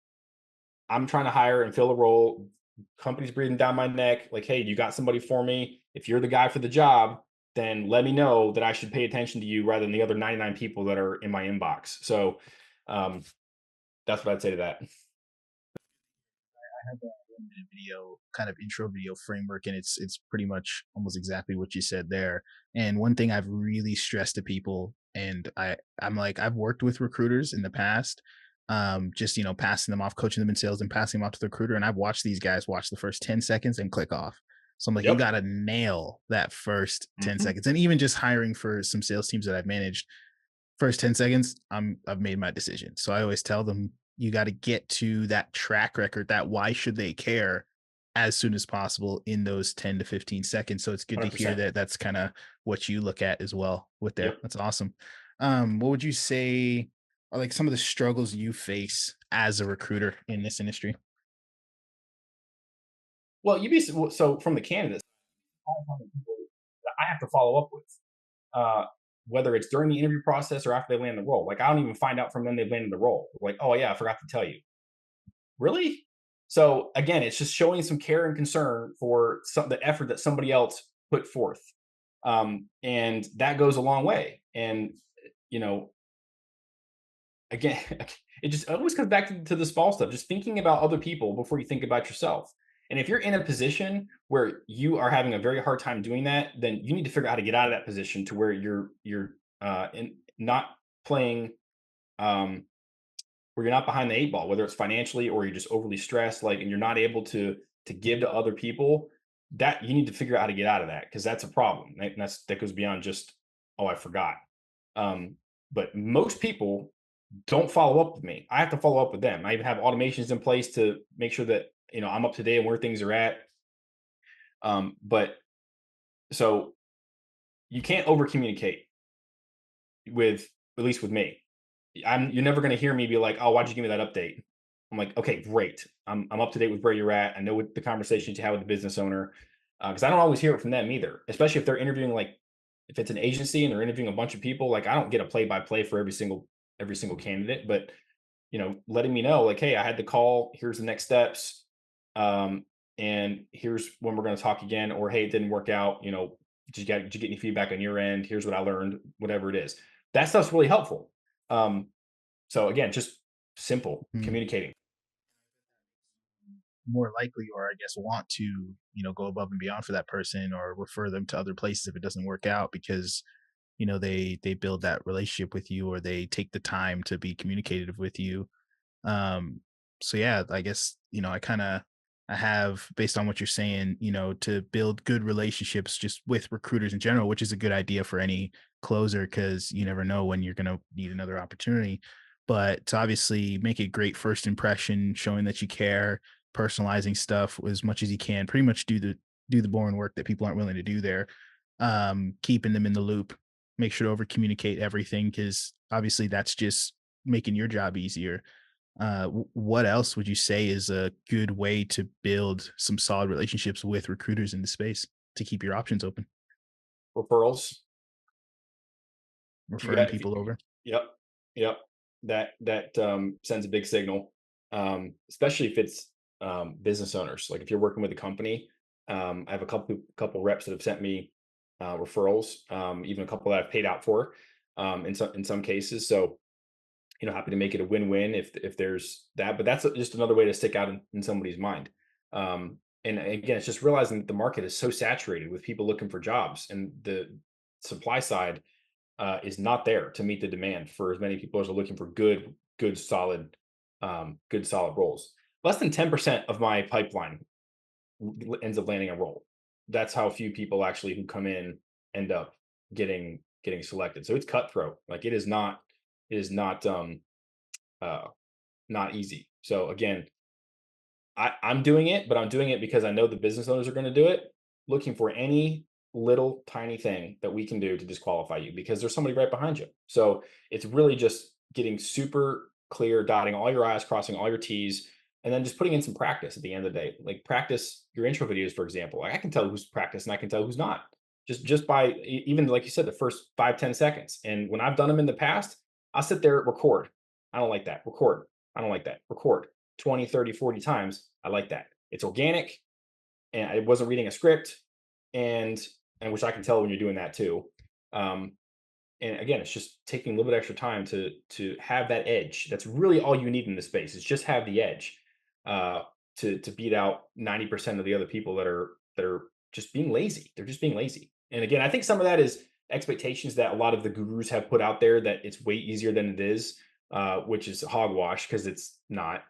I'm trying to hire and fill a role. Company's breathing down my neck. Like, "Hey, you got somebody for me? If you're the guy for the job, then let me know that I should pay attention to you rather than the other 99 people that are in my inbox." So, um, That's what I'd say to that. I have a 1 minute video kind of intro video framework, and it's pretty much almost exactly what you said there. And one thing I've really stressed to people, and I'm like, I've worked with recruiters in the past, just passing them off, coaching them in sales and passing them off to the recruiter, and I've watched these guys watch the first 10 seconds and click off. So I'm like, you Yep. got to nail that first 10 Mhm. seconds. And even just hiring for some sales teams that I've managed, first 10 seconds, I've made my decision. So I always tell them you got to get to that track record, that why should they care, as soon as possible in those 10 to 15 seconds. So it's good to hear 100%. that that's kind of what you look at as well with there. Yep. That's awesome. What would you say are like some of the struggles you face as a recruiter in this industry? Well, you'd be so from the candidates, 500 people that I have to follow up with, uh, whether it's during the interview process or after they land the role. Like I don't even find out from them they've landed the role. Like, oh yeah, I forgot to tell you. Really? So again, it's just showing some care and concern for the effort that somebody else put forth, and that goes a long way. And you know, again, it just always comes back to the small stuff. Just thinking about other people before you think about yourself. And if you're in a position where you are having a very hard time doing that, then you need to figure out how to get out of that position to where not playing, um, where you're not behind the eight ball, whether it's financially or you're just overly stressed, like, and you're not able to give to other people. That you need to figure out how to get out of that because that's a problem. That goes beyond just, oh, I forgot. Um, but most people don't follow up with me. I have to follow up with them. I even have automations in place to make sure that I'm up to date on where things are at. But so you can't over communicate with, at least with me. You're never going to hear me be like, "Oh, why'd you give me that update?" I'm like, "Okay, great. I'm up to date with where you're at. I know what the conversations you had with the business owner, because I don't always hear it from them either. Especially if they're interviewing, like if it's an agency and they're interviewing a bunch of people. Like I don't get a play by play for every single candidate, but letting me know like, hey, I had the call. Here's the next steps, um, and here's when we're going to talk again. Or hey, it didn't work out. Did you get any feedback on your end? Here's what I learned. Whatever it is, that stuff's really helpful. Um, so again, just simple Hmm. communicating. More likely, or I guess want to, go above and beyond for that person or refer them to other places if it doesn't work out, because they build that relationship with you, or they take the time to be communicative with you. So yeah, I guess, I have, based on what you're saying, to build good relationships just with recruiters in general, which is a good idea for any closer, because you never know when you're going to need another opportunity. But to obviously make a great first impression, showing that you care, personalizing stuff as much as you can, pretty much do the boring work that people aren't willing to do there. Keeping them in the loop, make sure to over communicate everything, because obviously that's just making your job easier. What else would you say is a good way to build some solid relationships with recruiters in the space to keep your options open, Referrals. If you referring got, people over? yep, yep, that sends a big signal, especially if it's business owners. Like if you're working with a company, I have a couple reps that have sent me referrals, even a couple that I've paid out for, in some cases. So happy to make it a win-win if there's that. But that's just another way to stick out in somebody's mind. And again, it's just realizing that the market is so saturated with people looking for jobs, and the supply side is not there to meet the demand for as many people as are looking for good solid roles. Less than 10% of my pipeline ends up landing a role. That's how few people actually who come in end up getting selected. So it's cutthroat. Like it is not uh, not easy. So again, I'm doing it, but I'm doing it because I know the business owners are going to do it, looking for any little tiny thing that we can do to disqualify you because there's somebody right behind you. So it's really just getting super clear, dotting all your I's, crossing all your T's, and then just putting in some practice at the end of the day. Like practice your intro videos, for example. Like I can tell who's practiced and I can tell who's not. Just by even like you said, the first 5-10 seconds. And when I've done them in the past, I'll sit there, record. I don't like that. Record. I don't like that. Record 20, 30, 40 times. I like that. It's organic and I wasn't reading a script and which I can tell when you're doing that too. Um, And again, it's just taking a little bit extra time to have that edge. That's really all you need in the space, is just have the edge, uh, to beat out 90% of the other people that are just being lazy. They're just being lazy. And again, I think some of that is expectations that a lot of the gurus have put out there, that it's way easier than it is, which is hogwash, because it's not.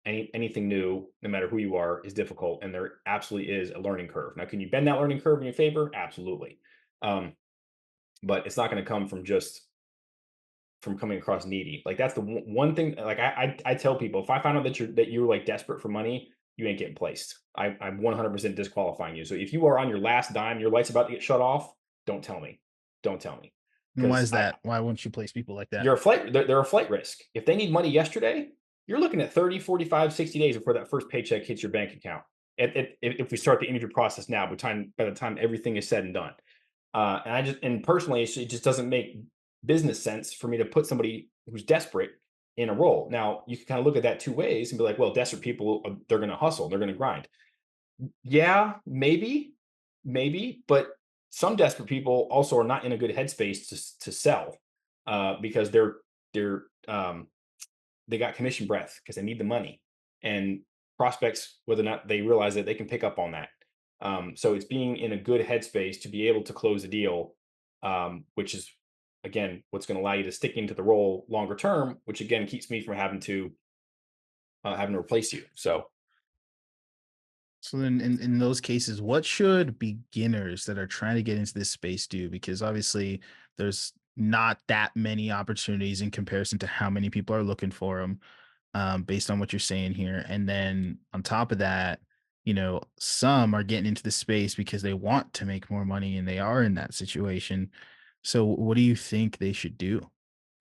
Anything new, no matter who you are, is difficult, and there absolutely is a learning curve. Now, can you bend that learning curve in your favor? Absolutely. Um, but it's not going to come from just from coming across needy. Like, that's the one thing. Like, I tell people, if I find out that you're like desperate for money, you ain't getting placed. I'm 100% disqualifying you. So if you are on your last dime, your light's about to get shut off, don't tell me. Don't tell me, And why because is I that? Why wouldn't you place people like that? you're a flight. They're a flight risk. If they need money yesterday, you're looking at 30, 45, 60 days before that first paycheck hits your bank account. If we start the interview process now, by the time everything is said and done. And personally, it just doesn't make business sense for me to put somebody who's desperate in a role. Now, you can kind of look at that two ways and be like, well, desperate people, they're going to hustle, they're going to grind. Yeah, maybe, but some desperate people also are not in a good headspace to sell, because they're they got commission breath because they need the money, and prospects, whether or not they realize that, they can pick up on that. So it's being in a good headspace to be able to close a deal, which is again what's going to allow you to stick into the role longer term, which again keeps me from having to replace you. So So then in those cases, what should beginners that are trying to get into this space do? Because obviously there's not that many opportunities in comparison to how many people are looking for them, based on what you're saying here. And then on top of that, some are getting into the space because they want to make more money and they are in that situation. So what do you think they should do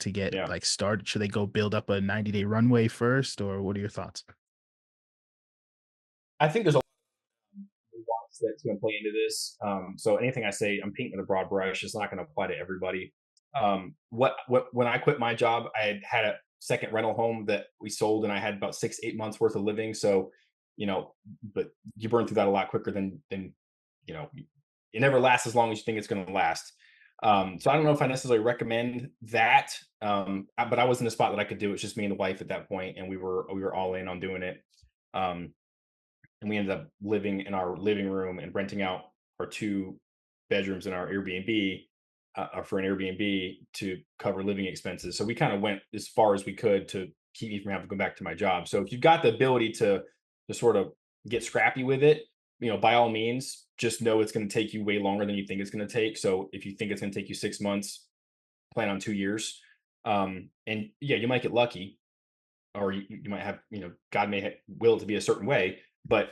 to get yeah. like started? Should they go build up a 90-day runway first, or what are your thoughts? I think there's a nuance that's going to play into this. So anything I say, I'm painting with a broad brush. It's not going to apply to everybody. What when I quit my job, I had a second rental home that we sold, and I had about 6 8 months worth of living. So, you know, but you burn through that a lot quicker than you know. It never lasts as long as you think it's going to last. So I don't know if I necessarily recommend that. But I was in a spot that I could do it. It's just me and the wife at that point, and we were all in on doing it. Um, and we ended up living in our living room and renting out our two bedrooms in our Airbnb, for an Airbnb to cover living expenses. So we kind of went as far as we could to keep me from having to go back to my job. So if you've got the ability to sort of get scrappy with it, by all means, just know it's going to take you way longer than you think it's going to take. So if you think it's going to take you 6 months, plan on 2 years. And yeah, you might get lucky, or you might have, God may will it to be a certain way, but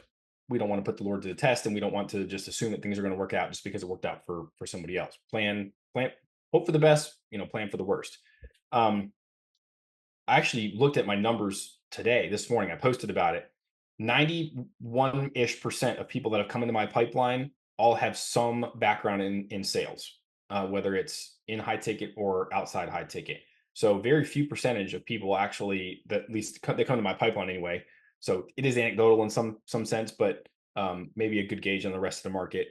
we don't want to put the Lord to the test, and we don't want to just assume that things are going to work out just because it worked out for somebody else. Plan, hope for the best, plan for the worst. Um, I actually looked at my numbers today, this morning. I posted about it. 91-ish% of people that have come into my pipeline all have some background in sales, whether it's in high ticket or outside high ticket. So very few percentage of people actually, that at least they come to my pipeline anyway. So it is anecdotal in some sense, but maybe a good gauge on the rest of the market.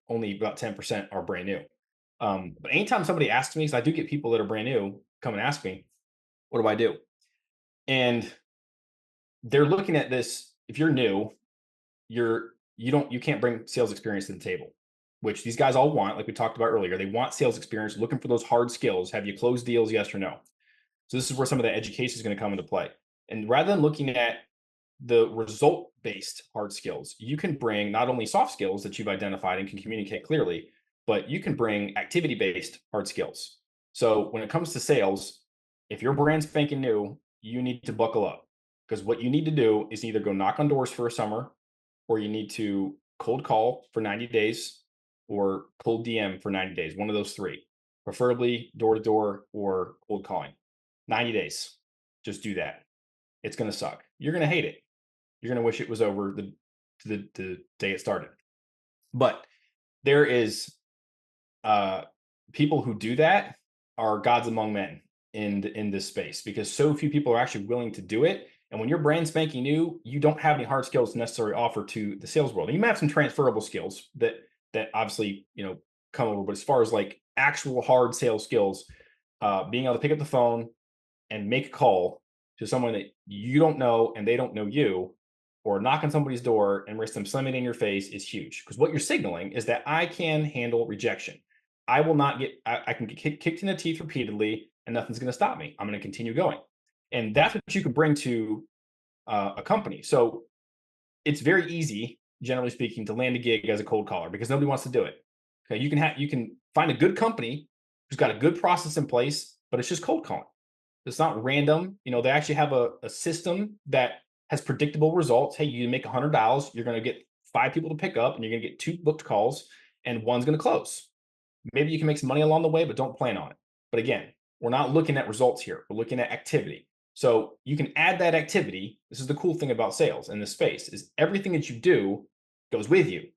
Only about 10% are brand new. But anytime somebody asks me, because I do get people that are brand new come and ask me, what do I do? And they're looking at this. If you're new, you can't bring sales experience to the table, which these guys all want. Like we talked about earlier, they want sales experience, looking for those hard skills. Have you closed deals? Yes or no? So this is where some of the education is going to come into play. And rather than looking at the result based hard skills, you can bring not only soft skills that you've identified and can communicate clearly, but you can bring activity based hard skills. So when it comes to sales, if you're brand spanking new, you need to buckle up, because what you need to do is either go knock on doors for a summer, or you need to cold call for 90 days, or cold DM for 90 days, one of those three, preferably door to door or cold calling. 90 days. Just do that. It's going to suck. You're going to hate it. You're going to wish it was over the day it started. But there is, uh, people who do that are gods among men in this space, because so few people are actually willing to do it. And when you're brand spanking new, you don't have any hard skills to necessarily offer to the sales world. And you may have some transferable skills that obviously come over, but as far as like actual hard sales skills, being able to pick up the phone and make a call to someone that you don't know and they don't know you, or knock on somebody's door and risk them slamming it in your face is huge. Because what you're signaling is that I can handle rejection. I will not get, I can get kicked in the teeth repeatedly and nothing's going to stop me. I'm going to continue going. And that's what you can bring to a company. So it's very easy, generally speaking, to land a gig as a cold caller because nobody wants to do it. Okay, you can find a good company who's got a good process in place, but it's just cold calling. It's not random. They actually have a system that has predictable results. Hey, you make $100, you're going to get 5 people to pick up, and you're going to get 2 booked calls, and one's going to close. Maybe you can make some money along the way, but don't plan on it. But again, we're not looking at results here. We're looking at activity. So you can add that activity. This is the cool thing about sales in this space is everything that you do goes with you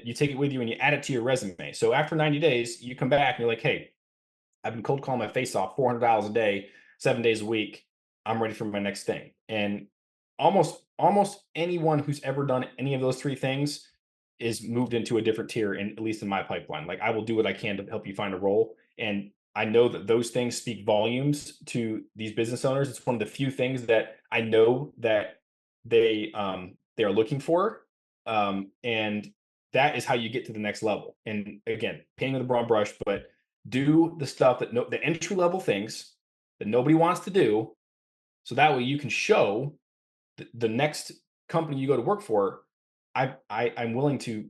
you take it with you and you add it to your resume. So after 90 days, you come back and you're like, hey, I've been cold calling my face off $400 a day, 7 days a week. I'm ready for my next thing. And almost anyone who's ever done any of those 3 things is moved into a different tier, and at least in my pipeline. Like I will do what I can to help you find a role. And I know that those things speak volumes to these business owners. It's one of the few things that I know that they are looking for. And that is how you get to the next level. And again, painting with a broad brush, but do the stuff the entry level things that nobody wants to do, so that way you can show the next company you go to work for, I'm willing to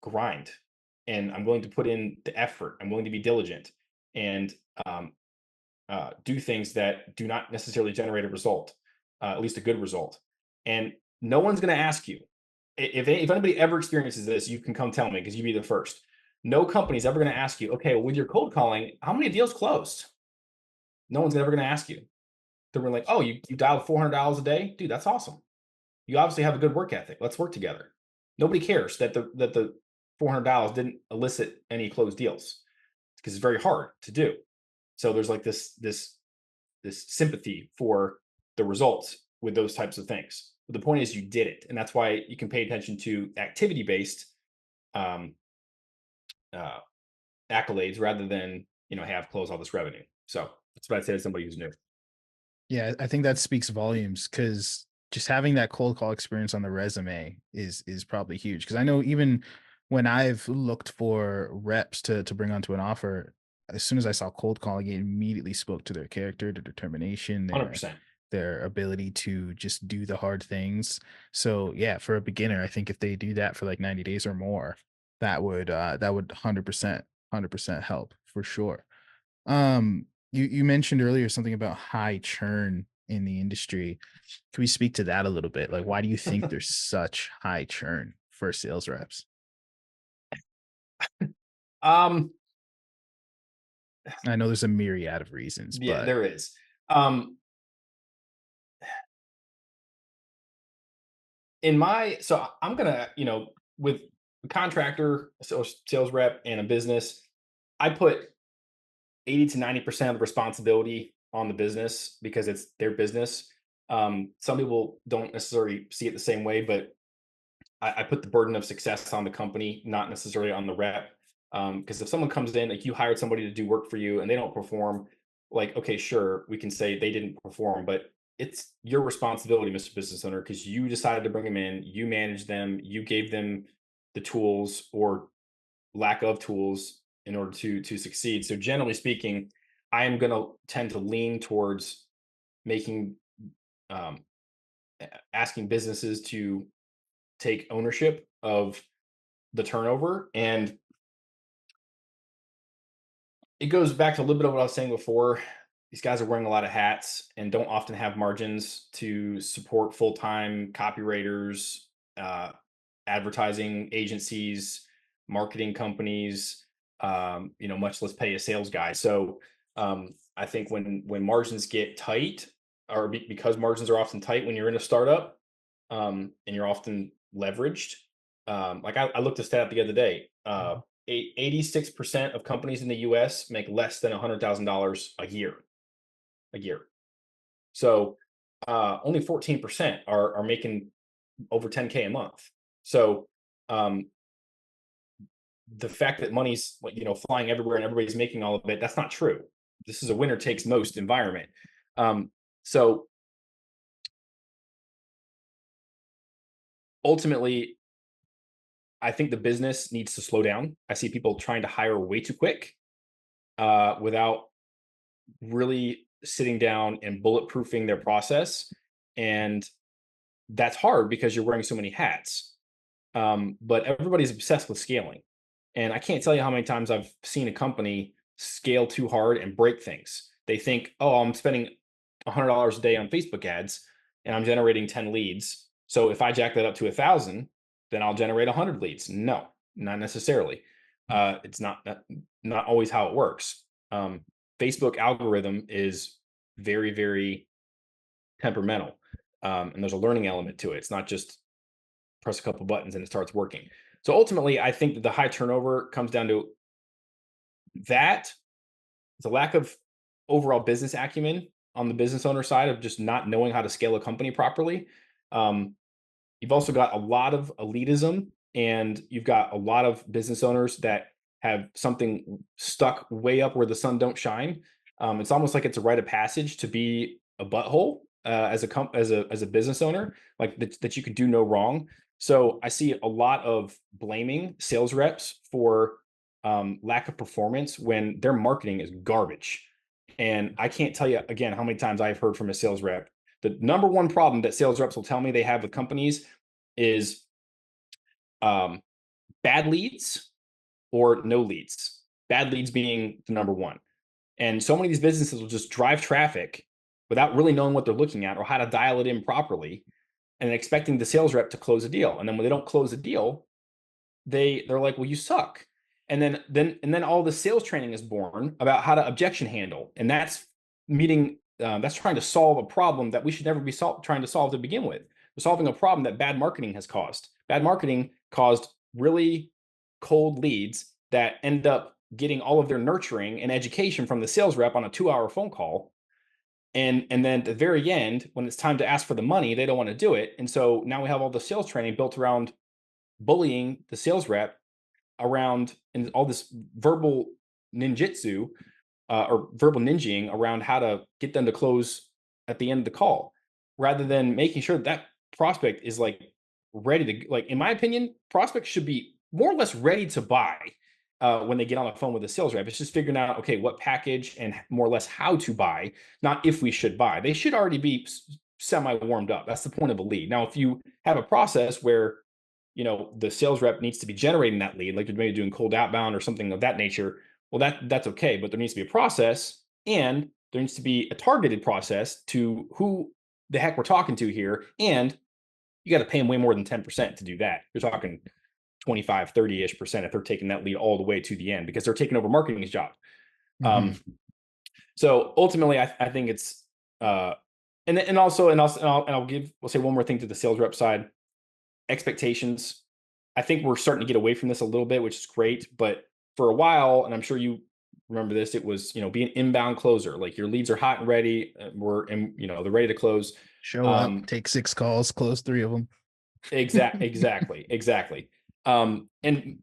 grind, and I'm willing to put in the effort. I'm willing to be diligent and um, do things that do not necessarily generate a result, at least a good result. And no one's going to ask you if anybody ever experiences this. You can come tell me because you'd be the first. No company's ever going to ask you, okay, well, with your cold calling, how many deals closed? No one's ever going to ask you. They're like, oh, you dialed $400 a day, dude. That's awesome. You obviously have a good work ethic. Let's work together. Nobody cares that the $400 didn't elicit any closed deals because it's very hard to do. So there's like this sympathy for the results with those types of things. But the point is, you did it, and that's why you can pay attention to activity based um, uh, accolades rather than have close all this revenue. So that's what I'd say to somebody who's new. Yeah, I think that speaks volumes because just having that cold call experience on the resume is probably huge. Because I know even when I've looked for reps to bring onto an offer, as soon as I saw cold calling, it immediately spoke to their character, their determination, 100%. their ability to just do the hard things. So yeah, for a beginner, I think if they do that for like 90 days or more, that would 100% help for sure. You mentioned earlier something about high churn in the industry. Can we speak to that a little bit? Like, why do you think there's such high churn for sales reps? um, I know there's a myriad of reasons, yeah, but there is. Um, I'm gonna, with a contractor, sales rep, and a business, I put 80 to 90% of the responsibility on the business because it's their business. Some people don't necessarily see it the same way, but I put the burden of success on the company, not necessarily on the rep. Because if someone comes in, like you hired somebody to do work for you and they don't perform, like, okay, sure, we can say they didn't perform, but it's your responsibility, Mr. Business Owner, because you decided to bring them in, you managed them, you gave them the tools or lack of tools in order to succeed. So generally speaking, I am going to tend to lean towards making um, asking businesses to take ownership of the turnover. And it goes back to a little bit of what I was saying before. These guys are wearing a lot of hats and don't often have margins to support full-time copywriters, uh, advertising agencies, marketing companies, much less pay a sales guy. So I think when margins get tight, or because margins are often tight when you're in a startup, and you're often leveraged. Like I looked a stat up the other day. 86% of companies in the US make less than $100,000 a year. A year. So only 14% are making over 10K a month. So um, the fact that money's flying everywhere and everybody's making all of it, that's not true. This is a winner takes most environment. So ultimately, I think the business needs to slow down. I see people trying to hire way too quick without really sitting down and bulletproofing their process. And that's hard because you're wearing so many hats. But everybody's obsessed with scaling. And I can't tell you how many times I've seen a company scale too hard and break things. They think, oh, I'm spending $100 a day on Facebook ads and I'm generating 10 leads. So if I jack that up to 1,000, then I'll generate 100 leads. No, not necessarily. It's not always how it works. Facebook algorithm is very, very temperamental, and there's a learning element to it. It's not just press a couple buttons and it starts working. So ultimately, I think that the high turnover comes down to that. It's a lack of overall business acumen on the business owner side of just not knowing how to scale a company properly. Um, You've also got a lot of elitism, and you've got a lot of business owners that have something stuck way up where the sun don't shine. It's almost like it's a rite of passage to be a butthole as a business owner, like that you could do no wrong. So I see a lot of blaming sales reps for lack of performance when their marketing is garbage. And I can't tell you again how many times I've heard from a sales rep, the number one problem that sales reps will tell me they have with companies is um, bad leads or no leads. Bad leads being the number one. And so many of these businesses will just drive traffic without really knowing what they're looking at or how to dial it in properly and expecting the sales rep to close a deal. And then when they don't close a deal, they're like, well, you suck. And then all the sales training is born about how to objection handle, and that's meeting that's trying to solve a problem that we should never be trying to solve to begin with. We're solving a problem that bad marketing has caused. Bad marketing caused really cold leads that end up getting all of their nurturing and education from the sales rep on a 2-hour phone call. And then at the very end, when it's time to ask for the money, they don't want to do it. And so now we have all the sales training built around bullying the sales rep around and all this verbal ninjutsu or verbal ninjaing around how to get them to close at the end of the call, rather than making sure that prospect is like ready to, like, in my opinion, prospects should be more or less ready to buy when they get on the phone with a sales rep. It's just figuring out, okay, what package and more or less how to buy, not if we should buy. They should already be semi warmed up. That's the point of a lead. Now, if you have a process where the sales rep needs to be generating that lead, like you're maybe doing cold outbound or something of that nature, well, that's okay. But there needs to be a process, and there needs to be a targeted process to who the heck we're talking to here. And you got to pay them way more than 10% to do that. You're talking 25, 30-ish% if they're taking that lead all the way to the end, because they're taking over marketing's job. Mhm. So ultimately, I think it's and also we'll say one more thing to the sales rep side. Expectations. I think we're starting to get away from this a little bit, which is great. But for a while, and I'm sure you remember this, it was, be an inbound closer. Like your leads are hot and ready. They're ready to close. Show up, Um, take 6 calls, close 3 of them. exactly. And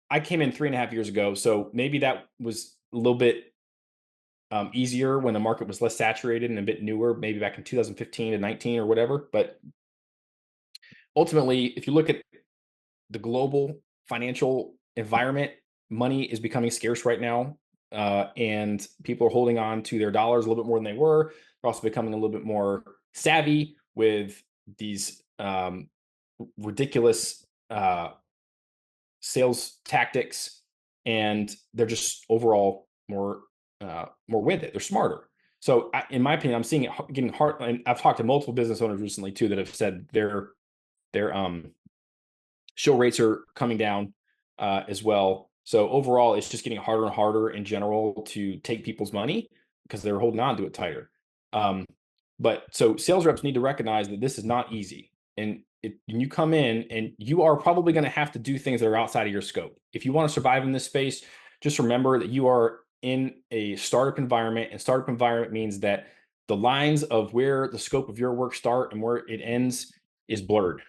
I came in 3.5 years ago, so maybe that was a little bit easier when the market was less saturated and a bit newer, maybe back in 2015 to 19 or whatever. But ultimately, if you look at the global financial environment, money is becoming scarce right now. And people are holding on to their dollars a little bit more than they were. They're also becoming a little bit more savvy with these ridiculous sales tactics, and they're just overall more with it. They're smarter. So, in my opinion, I'm seeing it getting hard. And I've talked to multiple business owners recently too that have said their show rates are coming down as well. So overall, it's just getting harder and harder in general to take people's money because they're holding on to it tighter. Um, but so sales reps need to recognize that this is not easy, and you come in and you are probably going to have to do things that are outside of your scope. If you want to survive in this space, just remember that you are in a startup environment, and startup environment means that the lines of where the scope of your work start and where it ends is blurred.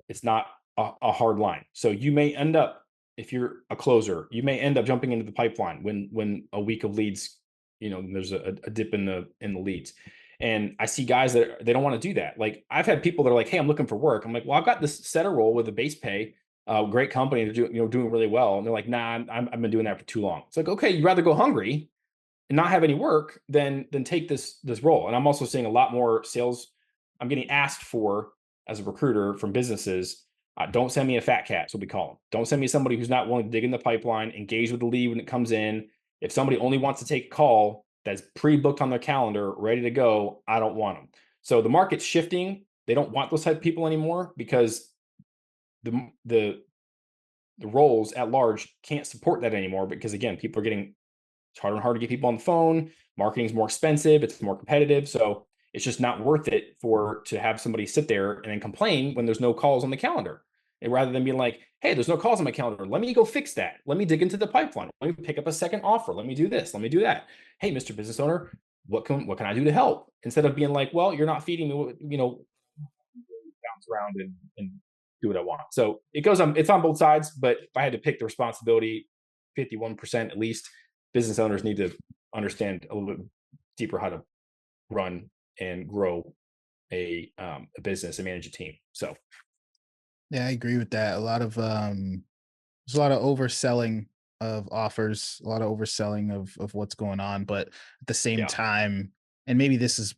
It's not a hard line. So you may end up if you're a closer, you may end up jumping into the pipeline when a week of leads, there's a dip in the leads. And I see guys that they don't want to do that. Like I've had people that are like, "Hey, I'm looking for work." I'm like, "Well, I've got this setter role with a base pay, great company, they're doing really well." And they're like, "Nah, I've been doing that for too long." It's like, okay, you'd rather go hungry and not have any work than take this role. And I'm also seeing a lot more sales. I'm getting asked for as a recruiter from businesses. Don't send me a fat cat, is what we call them. Don't send me somebody who's not willing to dig in the pipeline, engage with the lead when it comes in. If somebody only wants to take a call that's pre-booked on their calendar, ready to go, I don't want them. So the market's shifting. They don't want those type of people anymore because the the the roles at large can't support that anymore because again, people are getting it's harder and harder to get people on the phone. Marketing's more expensive. It's more competitive. So it's just not worth it to have somebody sit there and then complain when there's no calls on the calendar. And rather than being like, hey, there's no calls on my calendar. Let me go fix that. Let me dig into the pipeline. Let me pick up a second offer. Let me do this. Let me do that. Hey, Mr. Business Owner, what can I do to help? Instead of being like, well, you're not feeding me, bounce around and do what I want. So it's on both sides, but if I had to pick the responsibility, 51% at least, business owners need to understand a little bit deeper how to run and grow a business and manage a team. So Yeah, I agree with that. There's a lot of overselling of offers, a lot of overselling of what's going on, but at the same yeah. time, and maybe this is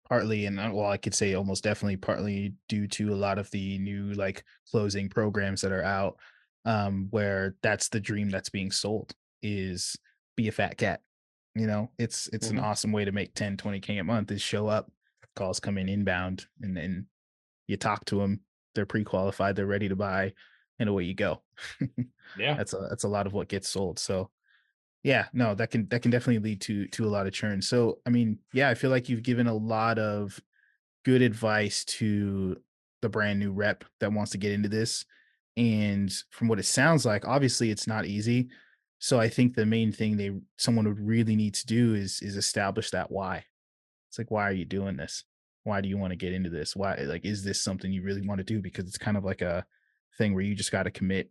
partly, and well, I could say almost definitely partly due to a lot of the new like closing programs that are out, where that's the dream that's being sold is be a fat cat. It's an Hmm. awesome way to make 10, 20K a month is show up, calls come in inbound, and then you talk to them, they're pre-qualified, they're ready to buy, and away you go. Yeah. That's a lot of what gets sold. So yeah, no, that can definitely lead to a lot of churn. So I mean, yeah, I feel like you've given a lot of good advice to the brand new rep that wants to get into this. And from what it sounds like, obviously it's not easy. So I think the main thing someone would really need to do is establish that why. It's like, why are you doing this? Why do you want to get into this? Why, like, is this something you really want to do? Because it's kind of like a thing where you just got to commit,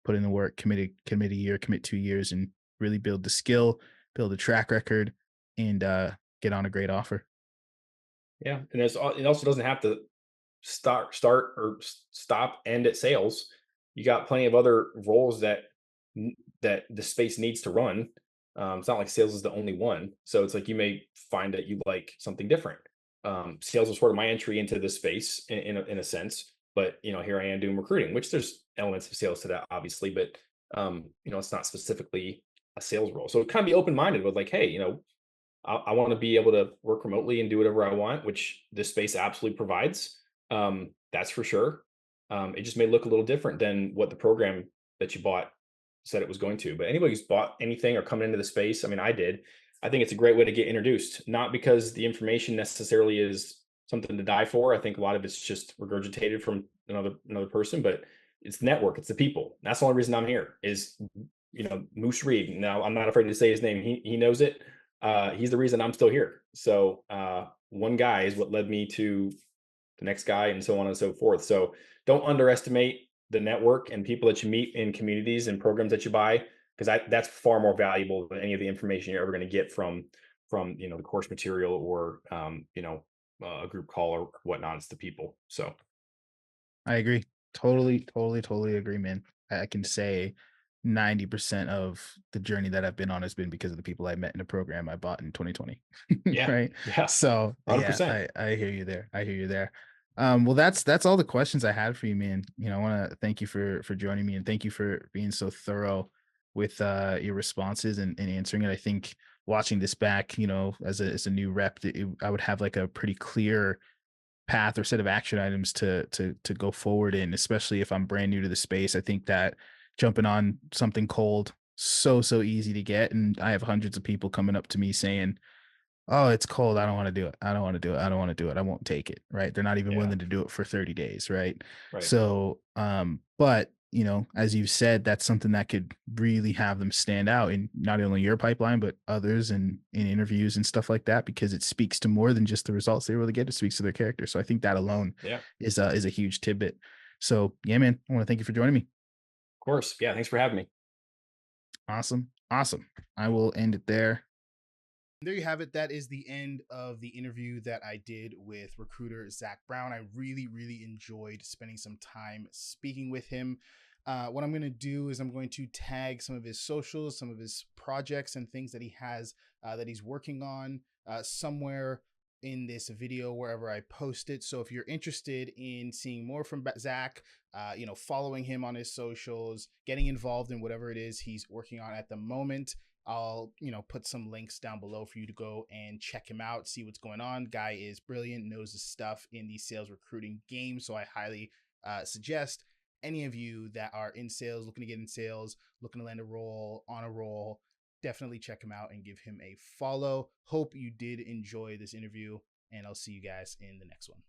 put in the work, commit a year, commit 2 years, and really build the skill, build a track record, and get on a great offer. Yeah. And it also doesn't have to start or stop end at sales. You got plenty of other roles that the space needs to run. It's not like sales is the only one. So it's like you may find that you like something different. Sales was sort of my entry into this space in a sense, but here I am doing recruiting, which there's elements of sales to that, obviously, but it's not specifically a sales role. So kind of be open minded with like, hey, I want to be able to work remotely and do whatever I want, which this space absolutely provides. That's for sure. It just may look a little different than what the program that you bought said it was going to. But anybody who's bought anything or coming into the space, I mean, I did. I think it's a great way to get introduced, not because the information necessarily is something to die for. I think a lot of it's just regurgitated from another person, but it's the network, it's the people. That's the only reason I'm here. Is Moose Reed. Now I'm not afraid to say his name. He knows it. He's the reason I'm still here. So one guy is what led me to the next guy, and so on and so forth. So don't underestimate the network and people that you meet in communities and programs that you buy, because that's far more valuable than any of the information you're ever going to get from the course material or a group call or whatnot. It's the people. So I agree. Totally, totally, totally agree, man. I can say 90% of the journey that I've been on has been because of the people I met in a program I bought in 2020. yeah, Right. yeah, So 100%. yeah, I hear you there. I hear you there. Well, that's all the questions I had for you, man. I want to thank you for joining me and thank you for being so thorough with your responses and answering it. I think watching this back, as a new rep, I would have like a pretty clear path or set of action items to go forward in, especially if I'm brand new to the space. I think that jumping on something cold so easy to get, and I have hundreds of people coming up to me saying, "Oh, it's cold. I don't want to do it. I don't want to do it. I don't want to do it. I won't take it." Right? They're not even Yeah, willing to do it for 30 days, right? right. So, but as you've said, that's something that could really have them stand out in not only your pipeline but others and in interviews and stuff like that, because it speaks to more than just the results they really get. It speaks to their character. So I think that alone Yeah. is a huge tidbit. So yeah, man, I want to thank you for joining me. course. Yeah. Thanks for having me. Awesome. Awesome. I will end it there. There you have it. That is the end of the interview that I did with recruiter Zach Brown. I really, really enjoyed spending some time speaking with him. What I'm going to do is I'm going to tag some of his socials, some of his projects, and things that he has that he's working on somewhere in this video wherever I post it. So if you're interested in seeing more from Zach, following him on his socials, getting involved in whatever it is he's working on at the moment, I'll, put some links down below for you to go and check him out, see what's going on. Guy is brilliant, knows his stuff in the sales recruiting game. So I highly suggest any of you that are in sales, looking to get in sales, looking to land a role, on a roll, definitely check him out and give him a follow. Hope you did enjoy this interview, and I'll see you guys in the next one.